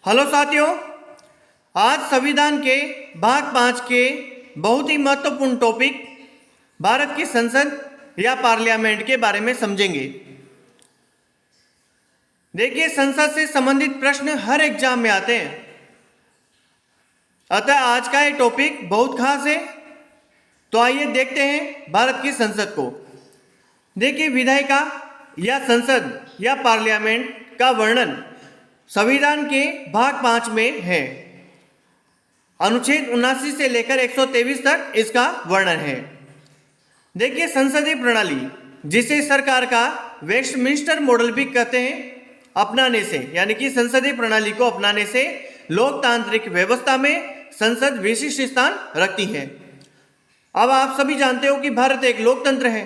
Hello साथियों, आज संविधान के भाग 5 के बहुत ही महत्वपूर्ण टॉपिक भारत की संसद या पार्लियामेंट के बारे में समझेंगे। देखिए, संसद से संबंधित प्रश्न हर एग्जाम में आते हैं, अतः आज का ये टॉपिक बहुत खास है। तो आइए देखते हैं भारत की संसद को। देखिए, विधायिका या संसद या पार्लियामेंट का वर्णन संविधान के भाग 5 में है। अनुच्छेद 79 से लेकर 123 तक इसका वर्णन है। देखिए, संसदीय प्रणाली, जिसे सरकार का वेस्टमिंस्टर मॉडल भी कहते हैं, अपनाने से यानी कि संसदीय प्रणाली को अपनाने से लोकतांत्रिक व्यवस्था में संसद विशिष्ट स्थान रखती है। अब आप सभी जानते हो कि भारत एक लोकतंत्र है।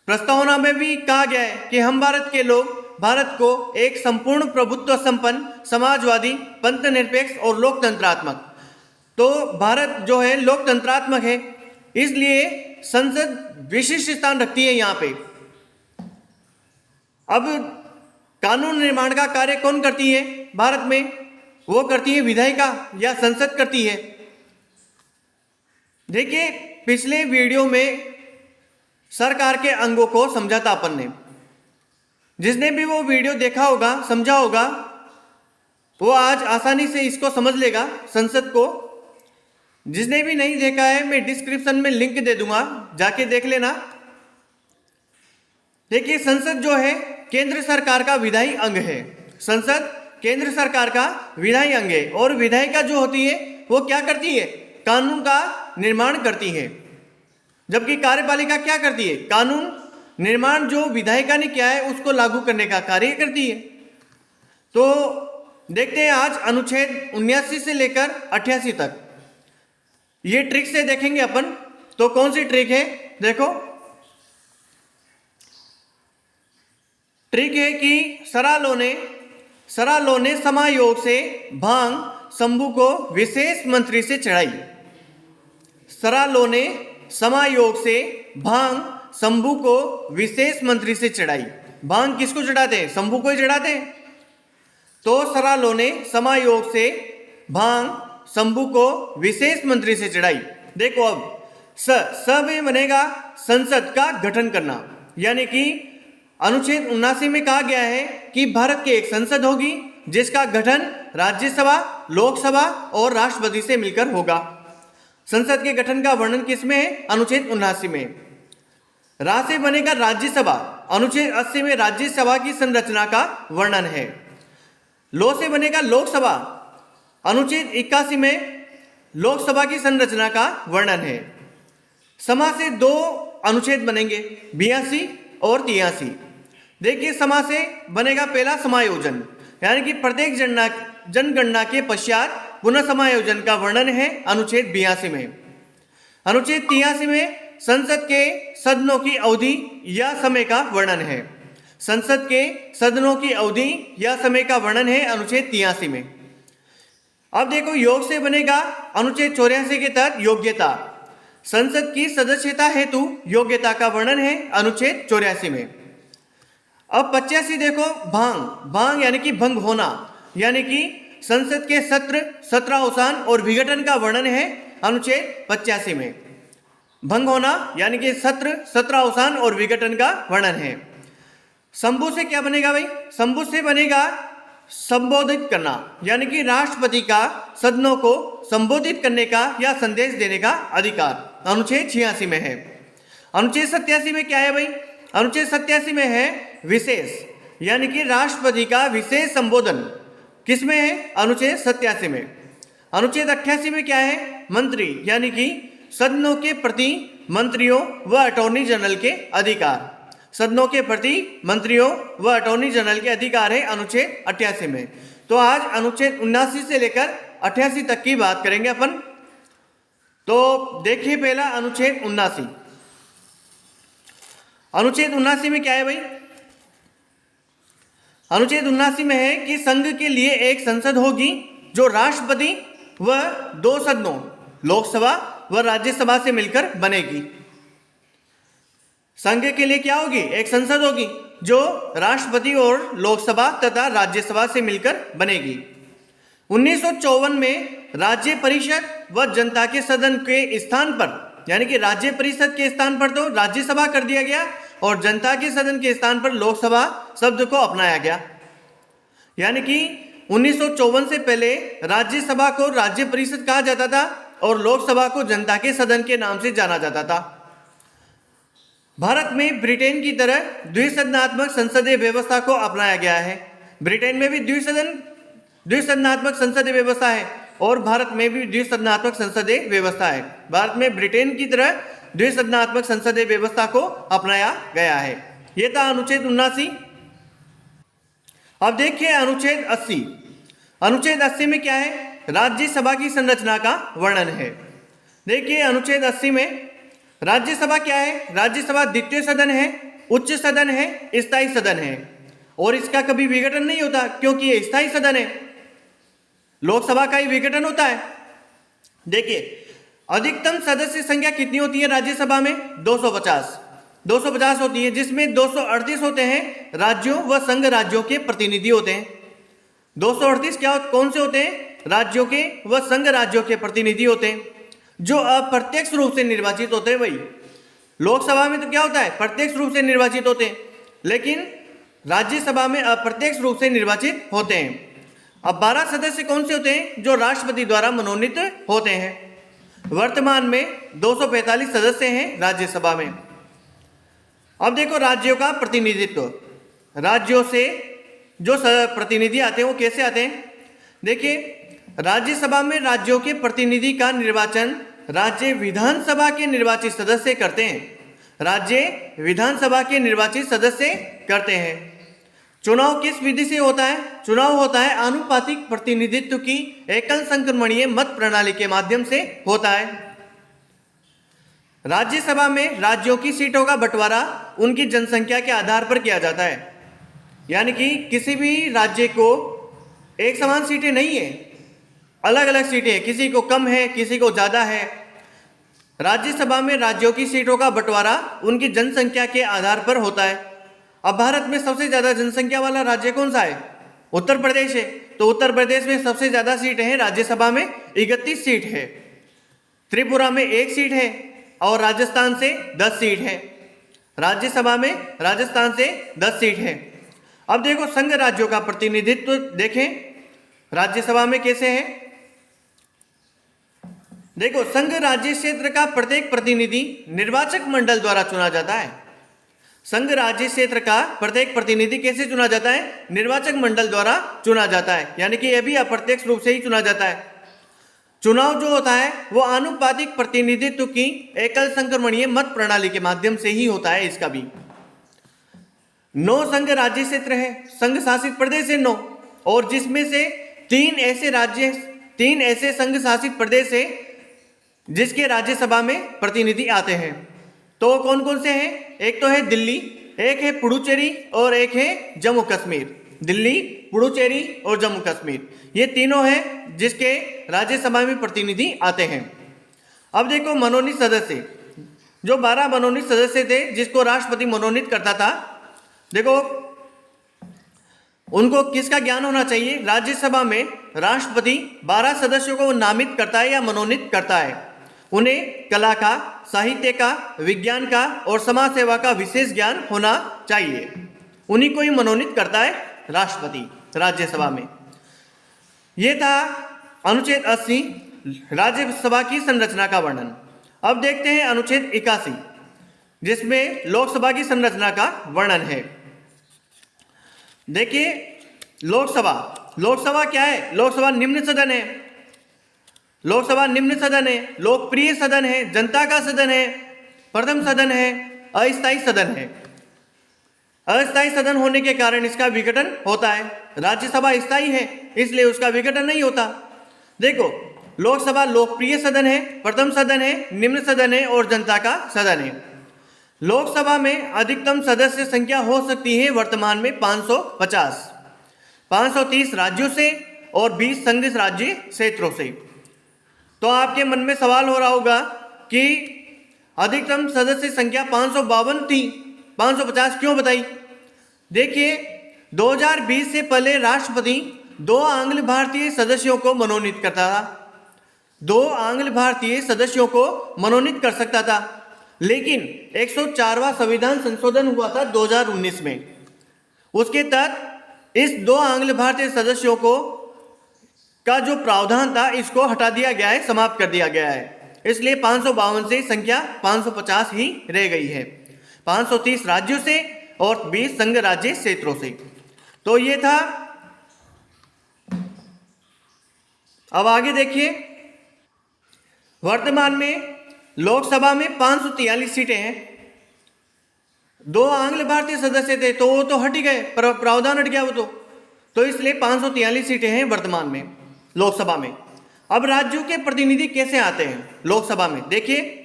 प्रस्तावना में भी कहा गया है कि हम भारत के लोग भारत को एक संपूर्ण प्रभुत्व संपन्न, समाजवादी, पंथ निरपेक्ष और लोकतंत्रात्मक, तो भारत जो है लोकतंत्रात्मक है, इसलिए संसद विशिष्ट स्थान रखती है यहाँ पे। अब कानून निर्माण का कार्य कौन करती है भारत में? वो करती है विधायिका या संसद करती है। देखिए, पिछले वीडियो में सरकार के अंगों को समझा था अपन ने। जिसने भी वो वीडियो देखा होगा, समझा होगा, वो आज आसानी से इसको समझ लेगा संसद को। जिसने भी नहीं देखा है, मैं डिस्क्रिप्शन में लिंक दे दूंगा, जाके देख लेना। देखिए, संसद जो है केंद्र सरकार का विधायी अंग है। संसद केंद्र सरकार का विधायी अंग है और विधायिका जो होती है वो क्या करती है? कानून का निर्माण करती है। जबकि कार्यपालिका क्या करती है? कानून निर्माण जो विधायिका ने किया है उसको लागू करने का कार्य करती है। तो देखते हैं आज अनुच्छेद 79 से लेकर 88 तक ये ट्रिक से देखेंगे अपन। तो कौन सी ट्रिक है? देखो, ट्रिक है कि सरालों ने समायोग से भांग शंभू को विशेष मंत्री से चढ़ाई। सरालों ने समायोग से भांग शंभू को विशेष मंत्री से चढ़ाई। भांग किसको चढ़ाते हैं? शंभू को ही चढ़ाते हैं। तो सरालों ने समायोग से भांग शंभू को विशेष मंत्री से चढ़ाई। देखो, अब स में बनेगा संसद का गठन करना, यानी कि अनुच्छेद 79 में कहा गया है कि भारत की एक संसद होगी जिसका गठन राज्यसभा, लोकसभा और राष्ट्रपति से मिलकर होगा। संसद के गठन का वर्णन किसमें है? अनुच्छेद 79 में। रा से बनेगा राज्यसभा। अनुच्छेद 80 में राज्यसभा की संरचना का वर्णन है। लो से बनेगा लोकसभा। अनुच्छेद 81 में लोकसभा की संरचना का वर्णन है। समा से दो अनुच्छेद बनेंगे, 82 और 83। देखिए, समा से बनेगा पहला समायोजन, यानी कि प्रत्येक जनगणना के पश्चात पुनः समायोजन का वर्णन है अनुच्छेद 82 में। अनुच्छेद 83 में संसद के सदनों की अवधि या समय का वर्णन है। संसद के सदनों की अवधि या समय का वर्णन है अनुच्छेद 83 में। अब देखो, योग से बनेगा अनुच्छेद 84 के तहत योग्यता। संसद की सदस्यता हेतु योग्यता का वर्णन है अनुच्छेद 84 में। अब 85 देखो, भांग यानी कि भंग होना, यानी कि संसद के सत्र अवसान और विघटन का वर्णन है अनुच्छेद 85 में। भंग होना यानी कि सत्र अवसान और विघटन का वर्णन है। शंभू से क्या बनेगा भाई? शंभू से बनेगा संबोधित करना, यानी कि राष्ट्रपति का सदनों को संबोधित करने का या संदेश देने का अधिकार अनुच्छेद 86 में है। अनुच्छेद 87 में क्या है भाई? अनुच्छेद 87 में है विशेष, यानी कि राष्ट्रपति का विशेष संबोधन किसमें है? अनुच्छेद 87 में। अनुच्छेद 88 में क्या है? मंत्री, यानी कि सदनों के प्रति मंत्रियों व अटॉर्नी जनरल के अधिकार। सदनों के प्रति मंत्रियों व अटॉर्नी जनरल के अधिकार है अनुच्छेद 88 में। तो आज अनुच्छेद 79 से लेकर 88 तक की बात करेंगे अपन। तो देखिए, पहला अनुच्छेद 79। अनुच्छेद 79 में क्या है भाई? अनुच्छेद 79 में है कि संघ के लिए एक संसद होगी जो राष्ट्रपति व दो सदनों, लोकसभा व राज्यसभा से मिलकर बनेगी। संघ के लिए क्या होगी? एक संसद होगी जो राष्ट्रपति और लोकसभा तथा राज्यसभा से मिलकर बनेगी। 1954 में राज्य परिषद व जनता के सदन के स्थान पर, यानी कि राज्य परिषद के स्थान पर तो राज्यसभा कर दिया गया और जनता के सदन के स्थान पर लोकसभा शब्द को अपनाया गया। यानी कि 1954 से पहले राज्यसभा को राज्य परिषद कहा जाता था और लोकसभा को जनता के सदन के नाम से जाना जाता था। भारत में ब्रिटेन की तरह द्विसदनात्मक संसदीय व्यवस्था को अपनाया गया है। ब्रिटेन में भी द्विसदनात्मक संसदीय व्यवस्था है और भारत में भी द्विसदनात्मक संसदीय व्यवस्था है। भारत में ब्रिटेन की तरह द्विसदनात्मक संसदीय व्यवस्था को अपनाया गया है। यह था अनुच्छेद 79। अब देखिए अनुच्छेद 80। अनुच्छेद 80 में क्या है? राज्यसभा की संरचना का वर्णन है। देखिए अनुच्छेद 80 में राज्यसभा क्या है? राज्यसभा द्वितीय सदन है, उच्च सदन है, स्थायी सदन है और इसका कभी विघटन नहीं होता क्योंकि ये स्थायी सदन है। लोकसभा का ही विघटन होता है। देखिए अधिकतम सदस्य संख्या कितनी होती है राज्यसभा में? 250 होती है, जिसमें 238 होते हैं राज्यों व संघ राज्यों के प्रतिनिधि होते हैं। 238 कौन से होते हैं? राज्यों के व संघ राज्यों के प्रतिनिधि होते हैं जो अप्रत्यक्ष रूप से निर्वाचित होते हैं। वही लोकसभा में तो क्या होता है? प्रत्यक्ष रूप से निर्वाचित होते हैं, लेकिन राज्यसभा में अप्रत्यक्ष रूप से निर्वाचित होते हैं। अब 12 सदस्य कौन से होते हैं? जो राष्ट्रपति द्वारा मनोनीत होते हैं। वर्तमान में 245 सदस्य हैं राज्यसभा में। अब देखो राज्यों का प्रतिनिधित्व। राज्यों से जो प्रतिनिधि आते हैं वो कैसे आते हैं? देखिए राज्यसभा में राज्यों के प्रतिनिधि का निर्वाचन राज्य विधानसभा के निर्वाचित सदस्य करते हैं। राज्य विधानसभा के निर्वाचित सदस्य करते हैं। चुनाव किस विधि से होता है? चुनाव होता है आनुपातिक प्रतिनिधित्व की एकल संक्रमणीय मत प्रणाली के माध्यम से होता है। राज्यसभा में राज्यों की सीटों का बंटवारा उनकी जनसंख्या के आधार पर किया जाता है। यानी कि किसी भी राज्य को एक समान सीटें नहीं है, अलग अलग सीटें हैं, किसी को कम है, किसी को ज़्यादा है। राज्यसभा में राज्यों की सीटों का बंटवारा उनकी जनसंख्या के आधार पर होता है। अब भारत में सबसे ज़्यादा जनसंख्या वाला राज्य कौन सा है? उत्तर प्रदेश है। तो उत्तर प्रदेश में सबसे ज़्यादा सीटें हैं राज्यसभा में, 31 सीट है। त्रिपुरा में 1 सीट है और राजस्थान से 10 सीट है। राज्यसभा में राजस्थान से 10 सीट है। अब देखो संघ राज्यों का प्रतिनिधित्व देखें राज्यसभा में कैसे है। देखो संघ राज्य क्षेत्र का प्रत्येक प्रतिनिधि निर्वाचक मंडल द्वारा चुना जाता है। संघ राज्य क्षेत्र का प्रत्येक प्रतिनिधि कैसे चुना जाता है? निर्वाचक मंडल द्वारा चुना जाता है, यानी कि यह भी अप्रत्यक्ष रूप से ही चुना जाता है। चुनाव जो होता है वो आनुपातिक प्रतिनिधित्व की एकल संक्रमणीय मत प्रणाली के माध्यम से ही होता है। इसका भी 9 संघ राज्य क्षेत्र है, संघ शासित प्रदेश है 9, और जिसमें से 3 ऐसे संघ शासित प्रदेश है जिसके राज्यसभा में प्रतिनिधि आते हैं। तो कौन कौन से हैं? एक तो है दिल्ली, एक है पुडुचेरी और एक है जम्मू कश्मीर। दिल्ली, पुडुचेरी और जम्मू कश्मीर, ये तीनों हैं जिसके राज्यसभा में प्रतिनिधि आते हैं। अब देखो मनोनीत सदस्य, जो 12 मनोनीत सदस्य थे जिसको राष्ट्रपति मनोनीत करता था। देखो उनको किसका ज्ञान होना चाहिए? राज्यसभा में राष्ट्रपति 12 सदस्यों को नामित करता है या मनोनीत करता है। उन्हें कला का, साहित्य का, विज्ञान का और समाज सेवा का विशेष ज्ञान होना चाहिए। उन्हीं को ही मनोनीत करता है राष्ट्रपति राज्यसभा में। यह था अनुच्छेद 80 राज्यसभा की संरचना का वर्णन। अब देखते हैं अनुच्छेद 81 जिसमें लोकसभा की संरचना का वर्णन है। देखिए लोकसभा क्या है? लोकसभा निम्न सदन है। लोकसभा निम्न सदन है, लोकप्रिय सदन है, जनता का सदन है, प्रथम सदन है, अस्थायी सदन है। अस्थायी सदन होने के कारण इसका विघटन होता है। राज्यसभा स्थायी है इसलिए उसका विघटन नहीं होता। देखो लोकसभा लोकप्रिय सदन है, प्रथम सदन है, निम्न सदन है और जनता का सदन है। लोकसभा में अधिकतम सदस्य संख्या हो सकती है वर्तमान में 550, 530 राज्यों से और 20 संघ राज्य क्षेत्रों से। तो आपके मन में सवाल हो रहा होगा कि अधिकतम सदस्य संख्या 552 थी, 550 क्यों बताई? देखिए 2020 से पहले राष्ट्रपति 2 आंग्ल भारतीय सदस्यों को मनोनीत करता था, 2 आंग्ल भारतीय सदस्यों को मनोनीत कर सकता था, लेकिन 104वां संविधान संशोधन हुआ था 2019 में। उसके तहत इस 2 आंग्ल भारतीय सदस्यों को का जो प्रावधान था इसको हटा दिया गया है, समाप्त कर दिया गया है। इसलिए 552 से संख्या 550 ही रह गई है, 530 राज्यों से और 20 संघ राज्य क्षेत्रों से। तो ये था। अब आगे देखिए, वर्तमान में लोकसभा में 543 सीटें हैं। 2 आंग्ल भारतीय सदस्य थे तो वो तो हट ही गए, प्रावधान हट गया वो तो इसलिए 543 सीटें हैं वर्तमान में लोकसभा में। अब राज्यों के प्रतिनिधि कैसे आते हैं लोकसभा में? देखिए,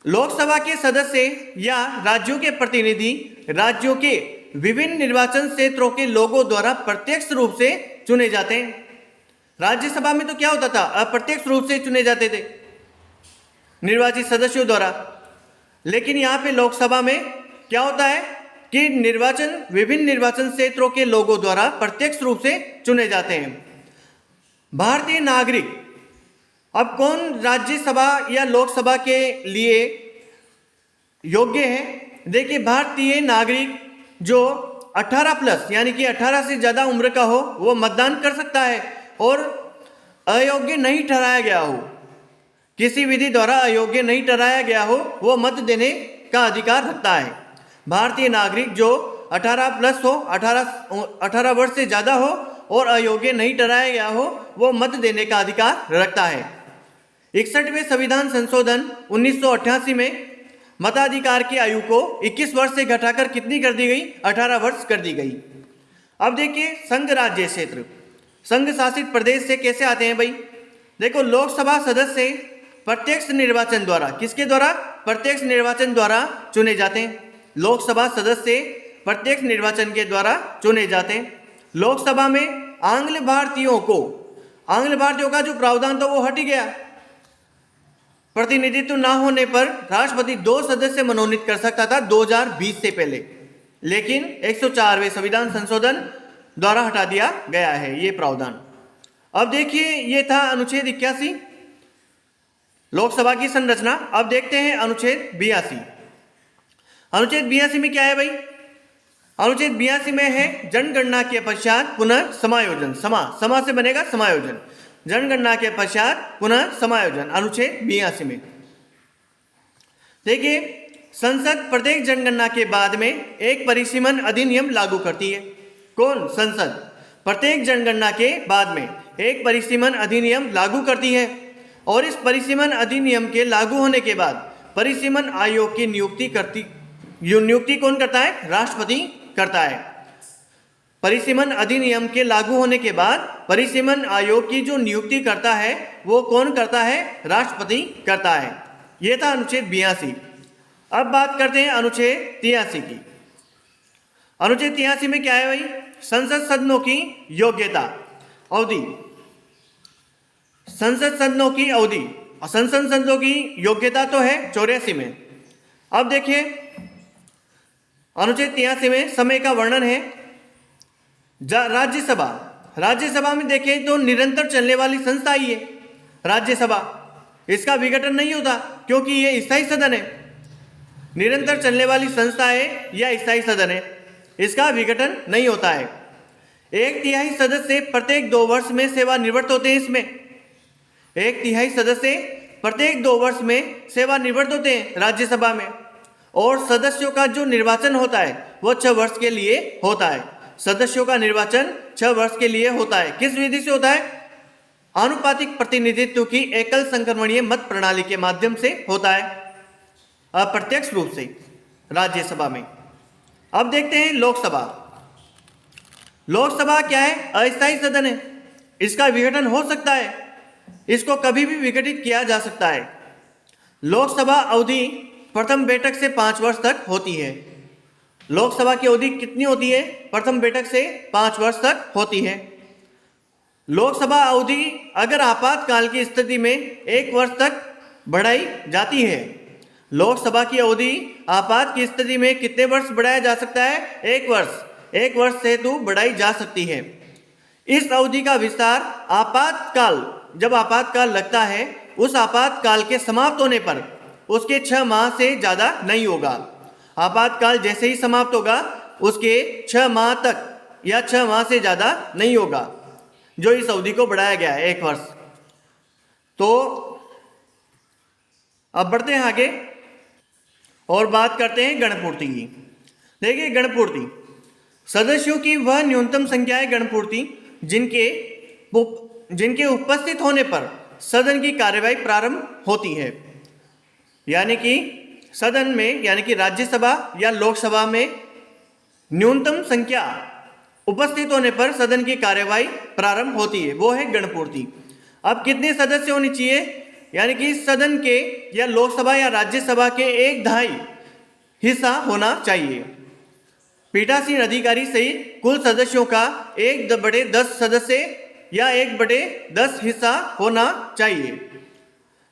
लोकसभा के सदस्य या राज्यों के प्रतिनिधि राज्यों के विभिन्न निर्वाचन क्षेत्रों के लोगों द्वारा प्रत्यक्ष रूप से चुने जाते हैं। राज्यसभा में तो क्या होता था, अप्रत्यक्ष रूप से चुने जाते थे निर्वाचित सदस्यों द्वारा, लेकिन यहाँ पे लोकसभा में क्या होता है कि विभिन्न निर्वाचन क्षेत्रों के लोगों द्वारा प्रत्यक्ष रूप से चुने जाते हैं। भारतीय नागरिक, अब कौन राज्यसभा या लोकसभा के लिए योग्य है? देखिए, भारतीय नागरिक जो 18 प्लस यानी कि 18 से ज़्यादा उम्र का हो वो मतदान कर सकता है और अयोग्य नहीं ठहराया गया हो, किसी विधि द्वारा अयोग्य नहीं ठहराया गया हो, वो मत देने का अधिकार रखता है। भारतीय नागरिक जो 18 प्लस हो, 18 वर्ष से ज़्यादा हो और अयोग्य नहीं ठहराया गया हो, वो मत देने का अधिकार रखता है। 61वें संविधान संशोधन 1988 में मताधिकार की आयु को 21 वर्ष से घटाकर कितनी कर दी गई? 18 वर्ष कर दी गई। अब देखिए, संघ राज्य क्षेत्र, संघ शासित प्रदेश से कैसे आते हैं भाई? देखो, लोकसभा सदस्य प्रत्यक्ष निर्वाचन द्वारा, किसके द्वारा? प्रत्यक्ष निर्वाचन द्वारा चुने जाते हैं। लोकसभा सदस्य प्रत्यक्ष निर्वाचन के द्वारा चुने जाते हैं। लोकसभा में आंग्ल भारतीयों का जो प्रावधान था वो हट ही गया। प्रतिनिधित्व ना होने पर राष्ट्रपति 2 सदस्य मनोनीत कर सकता था 2020 से पहले, लेकिन 104वें संविधान संशोधन द्वारा हटा दिया गया है ये प्रावधान। अब देखिए, ये था अनुच्छेद 81 लोकसभा की संरचना। अब देखते हैं अनुच्छेद 82। अनुच्छेद 82 में क्या है भाई? अनुच्छेद 82 में है जनगणना के पश्चात पुनः समायोजन। समा से बनेगा समायोजन। जनगणना के पश्चात पुनः समायोजन, अनुच्छेद 82 में। देखिए, संसद प्रत्येक जनगणना के बाद में एक परिसीमन अधिनियम लागू करती है। कौन? संसद प्रत्येक जनगणना के बाद में एक परिसीमन अधिनियम लागू करती है और इस परिसीमन अधिनियम के लागू होने के बाद परिसीमन आयोग की नियुक्ति कौन करता है? राष्ट्रपति करता है। परिसीमन अधिनियम के लागू होने के बाद परिसीमन आयोग की जो नियुक्ति करता है वो कौन करता है? राष्ट्रपति करता है। ये था अनुच्छेद 82। अब बात करते हैं अनुच्छेद 83 की। अनुच्छेद 83 में क्या है भाई? संसद सदनों की योग्यता अवधि। संसद सदनों की अवधि और संसद सदनों की योग्यता तो है 84 में। अब देखिए, अनुच्छेद 83 में समय का वर्णन है। राज्यसभा में देखें तो निरंतर चलने वाली संस्था ही है राज्यसभा। इसका विघटन नहीं होता क्योंकि ये स्थायी सदन है। निरंतर चलने वाली संस्था है या स्थायी सदन है, इसका विघटन नहीं होता है। 1/3 सदस्य प्रत्येक 2 वर्ष में सेवानिवृत्त होते हैं। इसमें 1/3 सदस्य प्रत्येक 2 वर्ष में सेवानिवृत्त होते हैं राज्यसभा में। और सदस्यों का जो निर्वाचन होता है वो 6 वर्ष के लिए होता है। सदस्यों का निर्वाचन 6 वर्ष के लिए होता है। किस विधि से होता है? आनुपातिक प्रतिनिधित्व की एकल संक्रमणीय मत प्रणाली के माध्यम से होता है, अप्रत्यक्ष रूप से राज्यसभा में। अब देखते हैं लोकसभा। लोकसभा क्या है? अस्थायी सदन है। इसका विघटन हो सकता है, इसको कभी भी विघटित किया जा सकता है। लोकसभा अवधि प्रथम बैठक से 5 वर्ष तक होती है। लोकसभा की अवधि कितनी होती है? प्रथम बैठक से 5 वर्ष तक होती है। लोकसभा अवधि अगर आपातकाल की स्थिति में 1 वर्ष तक बढ़ाई जाती है। लोकसभा की अवधि आपात की स्थिति में कितने वर्ष बढ़ाया जा सकता है? 1 वर्ष। 1 वर्ष से हेतु बढ़ाई जा सकती है। इस अवधि का विस्तार आपातकाल, जब आपातकाल लगता है उस आपातकाल के समाप्त होने पर उसके 6 माह से ज्यादा नहीं होगा। आपातकाल जैसे ही समाप्त होगा उसके 6 माह तक या 6 माह से ज्यादा नहीं होगा, जो इस अवधि को बढ़ाया गया है 1 वर्ष। तो अब बढ़ते हैं आगे और बात करते हैं गणपूर्ति की। देखिए, गणपूर्ति सदस्यों की वह न्यूनतम संख्या है गणपूर्ति जिनके उपस्थित होने पर सदन की कार्यवाही प्रारंभ होती है। यानी कि सदन में, यानी कि राज्यसभा या लोकसभा में न्यूनतम संख्या उपस्थित होने पर सदन की कार्यवाही प्रारंभ होती है, वो है गणपूर्ति। अब कितने सदस्य होने चाहिए? यानी कि सदन के या लोकसभा या राज्यसभा के 1/2 हिस्सा होना चाहिए। पीठासीन अधिकारी सहित कुल सदस्यों का 1/10 सदस्य या 1/10 हिस्सा होना चाहिए।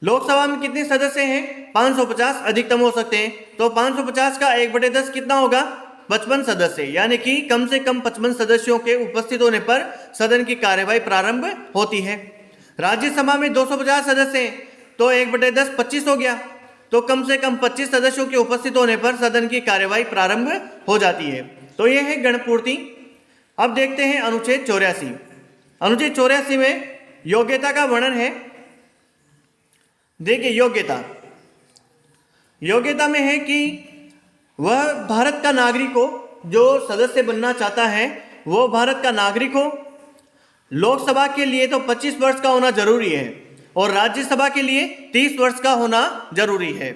लोकसभा में कितने सदस्य हैं? 550 अधिकतम हो सकते हैं। तो 550 का 1/10 कितना होगा? 55 सदस्य। यानी कि कम से कम 55 सदस्यों के उपस्थित होने पर सदन की कार्यवाही प्रारंभ होती है। राज्यसभा में 250 सदस्य हैं, तो 1/10 25 हो गया। तो कम से कम 25 सदस्यों के उपस्थित होने पर सदन की कार्यवाही प्रारंभ हो जाती है। तो यह है गणपूर्ति। अब देखते हैं अनुच्छेद 84। अनुच्छेद 84 में योग्यता का वर्णन है। देखिए, योग्यता में है कि वह भारत का नागरिक हो, जो सदस्य बनना चाहता है वो भारत का नागरिक हो। लोकसभा के लिए तो 25 वर्ष का होना जरूरी है और राज्यसभा के लिए 30 वर्ष का होना जरूरी है।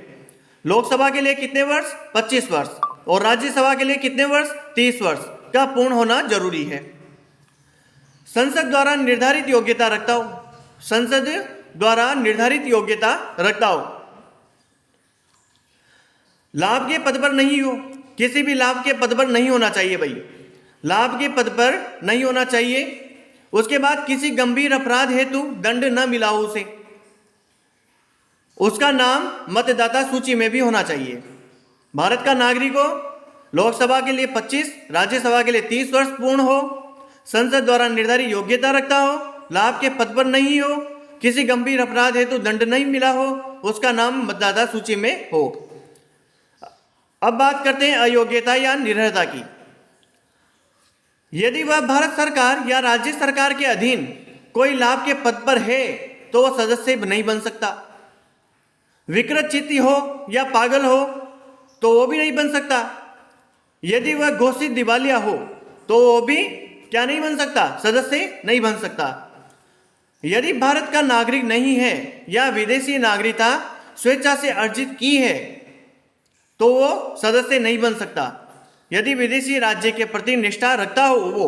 लोकसभा के लिए कितने वर्ष? 25 वर्ष। और राज्यसभा के लिए कितने वर्ष? 30 वर्ष का पूर्ण होना जरूरी है। संसद द्वारा निर्धारित योग्यता रखता हो, संसद द्वारा निर्धारित योग्यता रखता हो। लाभ के पद पर नहीं हो, किसी भी लाभ के पद पर नहीं होना चाहिए भाई, लाभ के पद पर नहीं होना चाहिए। उसके बाद किसी गंभीर अपराध हेतु दंड न मिला हो उसे, उसका नाम मतदाता सूची में भी होना चाहिए। भारत का नागरिक हो, लोकसभा के लिए 25, राज्यसभा के लिए 30 वर्ष पूर्ण हो, संसद द्वारा निर्धारित योग्यता रखता हो, लाभ के पद पर नहीं हो, किसी गंभीर अपराध हेतु दंड नहीं मिला हो, उसका नाम मतदाता सूची में हो। अब बात करते हैं अयोग्यता या निरर्हता की। यदि वह भारत सरकार या राज्य सरकार के अधीन कोई लाभ के पद पर है तो वह सदस्य नहीं बन सकता। विकृत चित्ती हो या पागल हो तो वो भी नहीं बन सकता। यदि वह घोषित दिवालिया हो तो वो भी क्या नहीं बन सकता? सदस्य नहीं बन सकता। यदि भारत का नागरिक नहीं है या विदेशी नागरिकता स्वेच्छा से अर्जित की है तो वो सदस्य नहीं बन सकता। यदि विदेशी राज्य के प्रति निष्ठा रखता हो वो,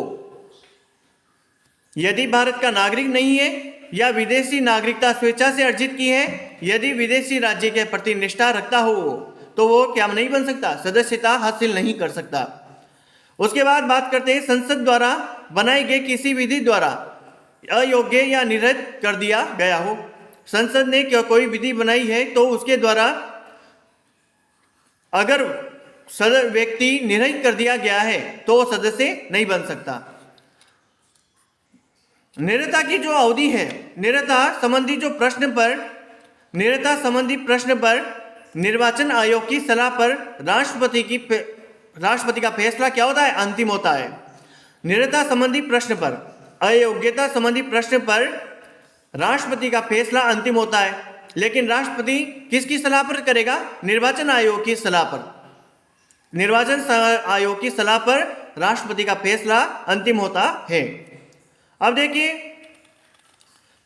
यदि भारत का नागरिक नहीं है या विदेशी नागरिकता स्वेच्छा से अर्जित की है, यदि विदेशी राज्य के प्रति निष्ठा रखता हो वो, तो वो क्या नहीं बन सकता? सदस्यता हासिल नहीं कर सकता। उसके बाद बात करते हैं संसद द्वारा बनाई गई किसी विधि द्वारा अयोग्य या निरस्त कर दिया गया हो। संसद ने कोई विधि बनाई है तो उसके द्वारा अगर व्यक्ति निरस्त कर दिया गया है तो वो सदस्य नहीं बन सकता। निरता की जो अवधि है, निरता संबंधी प्रश्न पर निर्वाचन आयोग की सलाह पर राष्ट्रपति का फैसला क्या होता है? अंतिम होता है। निरता संबंधी प्रश्न पर, अयोग्यता संबंधी प्रश्न पर राष्ट्रपति का फैसला अंतिम होता है। लेकिन राष्ट्रपति किसकी सलाह पर करेगा? निर्वाचन आयोग की सलाह पर। निर्वाचन आयोग की सलाह पर राष्ट्रपति का फैसला अंतिम होता है। अब देखिए,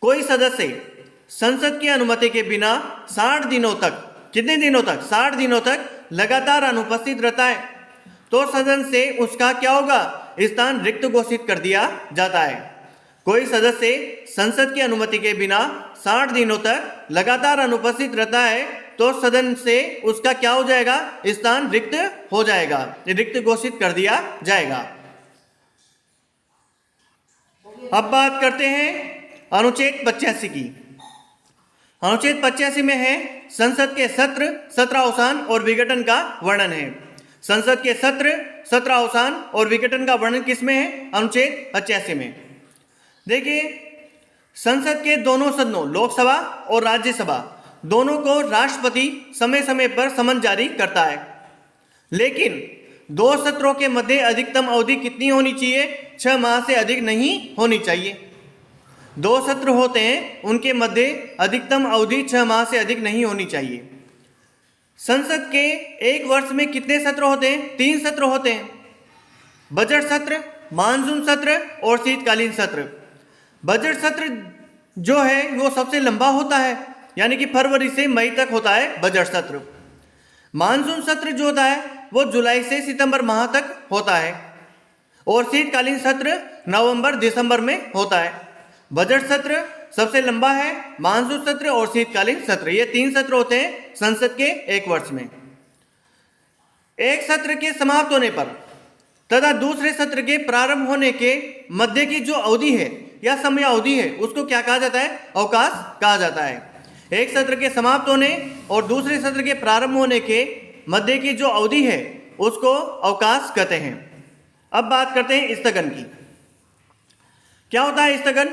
कोई सदस्य संसद की अनुमति के बिना 60 दिनों तक, कितने दिनों तक? 60 दिनों तक लगातार अनुपस्थित रहता है तो सदन से उसका क्या होगा? स्थान रिक्त घोषित कर दिया जाता है। कोई सदस्य संसद की अनुमति के बिना 60 दिनों तक लगातार अनुपस्थित रहता है तो सदन से उसका क्या हो जाएगा? स्थान रिक्त हो जाएगा, रिक्त घोषित कर दिया जाएगा। अब बात करते हैं अनुच्छेद 85 की। अनुच्छेद 85 में है संसद के सत्र, सत्रावसान और विघटन का वर्णन है। संसद के सत्र, सत्रावसान और विघटन का वर्णन किसमें है? अनुच्छेद 85 में। देखिए, संसद के दोनों सदनों, लोकसभा और राज्यसभा, दोनों को राष्ट्रपति समय समय पर समन जारी करता है, लेकिन 2 सत्रों के मध्य अधिकतम अवधि कितनी होनी चाहिए? 6 माह से अधिक नहीं होनी चाहिए। 2 सत्र होते हैं, उनके मध्य अधिकतम अवधि 6 माह से अधिक नहीं होनी चाहिए। संसद के एक वर्ष में कितने सत्र होते हैं? 3 सत्र होते हैं। बजट सत्र, मानसून सत्र और शीतकालीन सत्र। बजट सत्र जो है वो सबसे लंबा होता है, यानी कि फरवरी से मई तक होता है बजट सत्र। मानसून सत्र जो होता है वो जुलाई से सितंबर माह तक होता है और शीतकालीन सत्र नवंबर दिसंबर में होता है। बजट सत्र सबसे लंबा है, मानसून सत्र और शीतकालीन सत्र, ये 3 सत्र होते हैं संसद के एक वर्ष में। एक सत्र के समाप्त होने पर तथा दूसरे सत्र के प्रारंभ होने के मध्य की जो अवधि है या समय अवधि है उसको क्या कहा जाता है? अवकाश कहा जाता है। एक सत्र के समाप्त होने और दूसरे सत्र के प्रारंभ होने के मध्य की जो अवधि है उसको अवकाश कहते हैं। अब बात करते हैं स्थगन की। क्या होता है स्थगन?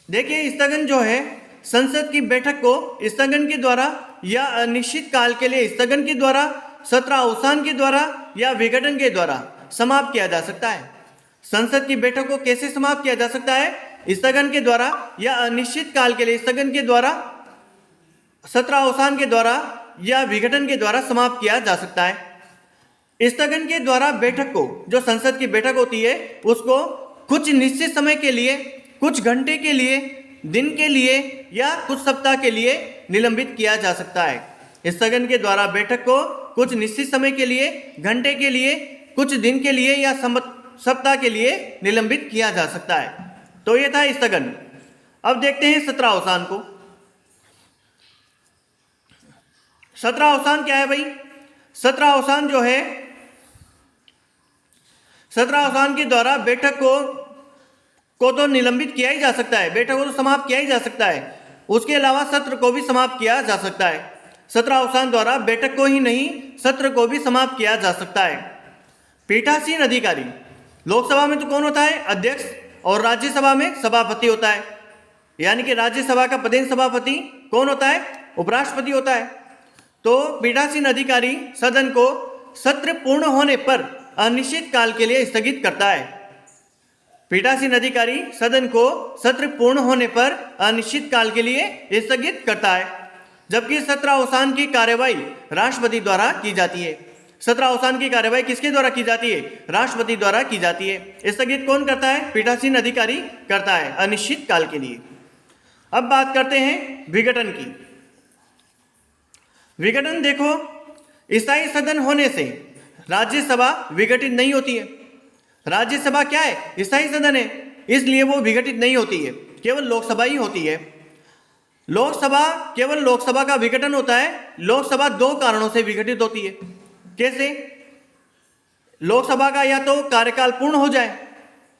देखिए, स्थगन जो है संसद की बैठक को स्थगन के द्वारा या अनिश्चित काल के लिए स्थगन के द्वारा, सत्रावसान के द्वारा या विघटन के द्वारा समाप्त किया जा सकता है। संसद की बैठक को कैसे समाप्त किया जा सकता है? स्थगन के द्वारा या अनिश्चित काल के लिए स्थगन के द्वारा, सत्रावसान के द्वारा या विघटन के द्वारा समाप्त किया जा सकता है। स्थगन के द्वारा बैठक को, जो संसद की बैठक होती है, उसको कुछ निश्चित समय के लिए, कुछ घंटे के लिए, दिन के लिए या कुछ सप्ताह के लिए निलंबित किया जा सकता है। स्थगन के द्वारा बैठक को कुछ निश्चित समय के लिए, घंटे के लिए, कुछ दिन के लिए या सप्ताह के लिए निलंबित किया जा सकता है। तो ये था स्थगन। अब देखते हैं सत्रावसान को। सत्रावसान क्या है भाई? सत्रावसान जो है, सत्रावसान के द्वारा बैठक को तो निलंबित किया ही जा सकता है, बैठक को तो समाप्त किया ही जा सकता है, उसके अलावा सत्र को भी समाप्त किया जा सकता है। सत्रावसान द्वारा बैठक को ही नहीं, सत्र को भी समाप्त किया जा सकता है। पीठासीन अधिकारी, लोकसभा में तो कौन होता है? अध्यक्ष, और राज्यसभा में सभापति होता है, यानी कि राज्यसभा का पदेन सभापति कौन होता है? उपराष्ट्रपति होता है। तो पीठासीन अधिकारी सदन को सत्र पूर्ण होने पर अनिश्चित काल के लिए स्थगित करता है। पीठासीन अधिकारी सदन को सत्र पूर्ण होने पर अनिश्चित काल के लिए स्थगित करता है, जबकि सत्रावसान की कार्यवाही राष्ट्रपति द्वारा की जाती है। सत्रावसान की कार्यवाही किसके द्वारा की जाती है? राष्ट्रपति द्वारा की जाती है। स्थगित कौन करता है? पीठासीन अधिकारी करता है, अनिश्चित काल के लिए। अब बात करते हैं विघटन की। विघटन देखो, स्थायी सदन होने से राज्यसभा विघटित नहीं होती है। राज्यसभा क्या है? स्थायी सदन है, इसलिए वो विघटित नहीं होती है, केवल लोकसभा ही होती है। लोकसभा, केवल लोकसभा का विघटन होता है। लोकसभा 2 कारणों से विघटित होती है। कैसे? लोकसभा का या तो कार्यकाल पूर्ण हो जाए,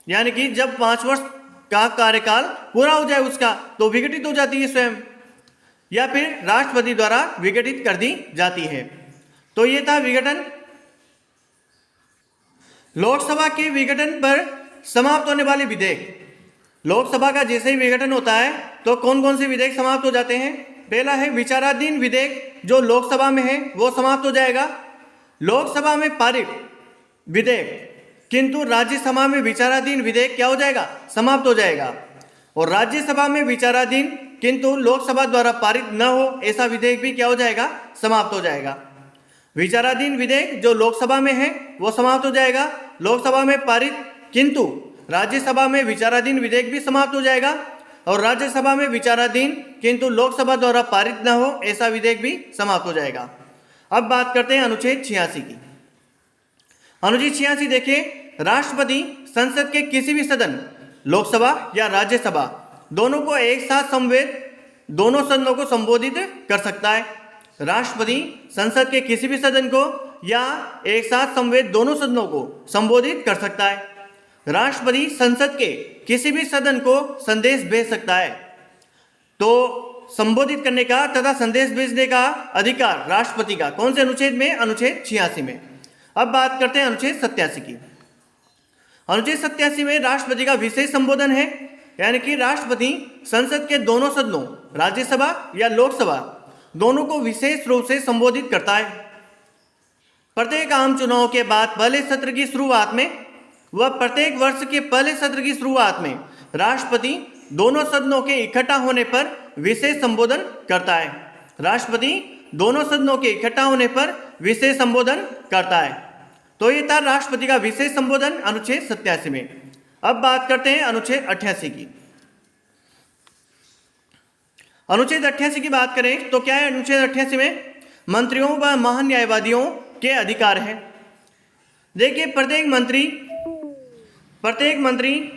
यानी कि जब 5 वर्ष का कार्यकाल पूरा हो जाए उसका, तो विघटित हो जाती है स्वयं, या फिर राष्ट्रपति द्वारा विघटित कर दी जाती है। तो ये था विघटन। लोकसभा के विघटन पर समाप्त होने वाले विधेयक। लोकसभा का जैसे ही विघटन होता है तो कौन कौन से विधेयक समाप्त हो जाते हैं? पहला है विचाराधीन विधेयक, जो लोकसभा में है वो समाप्त हो जाएगा। लोकसभा में पारित विधेयक किंतु राज्यसभा में विचाराधीन विधेयक क्या हो जाएगा? समाप्त हो जाएगा। और राज्यसभा में विचाराधीन किंतु लोकसभा द्वारा पारित न हो ऐसा विधेयक भी क्या हो जाएगा? समाप्त हो जाएगा। विचाराधीन विधेयक जो लोकसभा में है वो समाप्त हो जाएगा। लोकसभा में पारित किंतु राज्यसभा में विचाराधीन विधेयक भी समाप्त हो जाएगा, और राज्यसभा में विचाराधीन किंतु लोकसभा द्वारा पारित न हो ऐसा विधेयक भी समाप्त हो जाएगा। अब बात करते हैं अनुच्छेद 86 की। अनुच्छेद 86 देखिए, राष्ट्रपति संसद के किसी भी सदन, लोकसभा या राज्यसभा, दोनों को एक साथ दोनों सदनों को संबोधित कर सकता है। राष्ट्रपति संसद के किसी भी सदन को या एक साथ दोनों सदनों को संबोधित कर सकता है। राष्ट्रपति संसद के किसी भी सदन को संदेश भेज सकता है। तो संबोधित करने का तथा संदेश भेजने का अधिकार राष्ट्रपति का। कौन से अनुच्छेद में? अनुच्छेद 86 में। अब बात करते हैं अनुच्छेद 87 की। अनुच्छेद 87 में राष्ट्रपति का विशेष संबोधन है, यानी कि राष्ट्रपति संसद के दोनों सदनों, राज्यसभा या लोकसभा, दोनों को विशेष रूप से संबोधित करता है। प्रत्येक आम चुनाव के बाद पहले सत्र की शुरुआत में व प्रत्येक वर्ष के पहले सत्र की शुरुआत में राष्ट्रपति दोनों सदनों के इकट्ठा होने पर विशेष संबोधन करता है। राष्ट्रपति दोनों सदनों के इकट्ठा होने पर विशेष संबोधन करता है। तो ये था राष्ट्रपति का विशेष संबोधन अनुच्छेद 87 में। अब बात करते हैं अनुच्छेद 88 की। अनुच्छेद 88 की बात करें तो क्या है अनुच्छेद 88 में? मंत्रियों व महान्यायवादियों के अधिकार है। देखिए, प्रत्येक मंत्री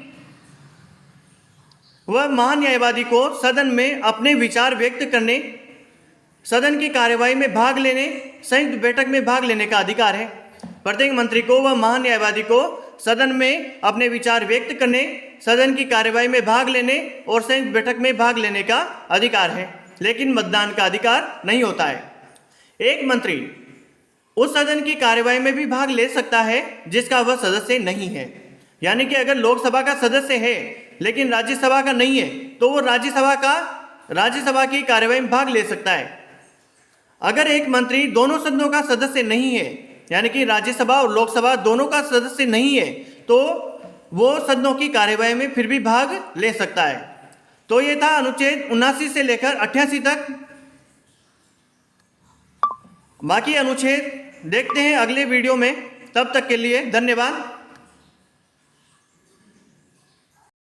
व महान्यायवादी को सदन में अपने विचार व्यक्त करने, सदन की कार्यवाही में भाग लेने, संयुक्त बैठक में भाग लेने का अधिकार है। प्रत्येक मंत्री को व महान्यायवादी को सदन में अपने विचार व्यक्त करने, सदन की कार्यवाही में भाग लेने और संयुक्त बैठक में भाग लेने का अधिकार है, लेकिन मतदान का अधिकार नहीं होता है। एक मंत्री उस सदन की कार्यवाही में भी भाग ले सकता है जिसका वह सदस्य नहीं है। यानी कि अगर लोकसभा का सदस्य है लेकिन राज्यसभा का नहीं है तो वो राज्यसभा की कार्यवाही में भाग ले सकता है। अगर एक मंत्री दोनों सदनों का सदस्य नहीं है, यानी कि राज्यसभा और लोकसभा दोनों का सदस्य नहीं है, तो वो सदनों की कार्यवाही में फिर भी भाग ले सकता है। तो ये था अनुच्छेद 79 से लेकर 88 तक। बाकी अनुच्छेद देखते हैं अगले वीडियो में। तब तक के लिए धन्यवाद।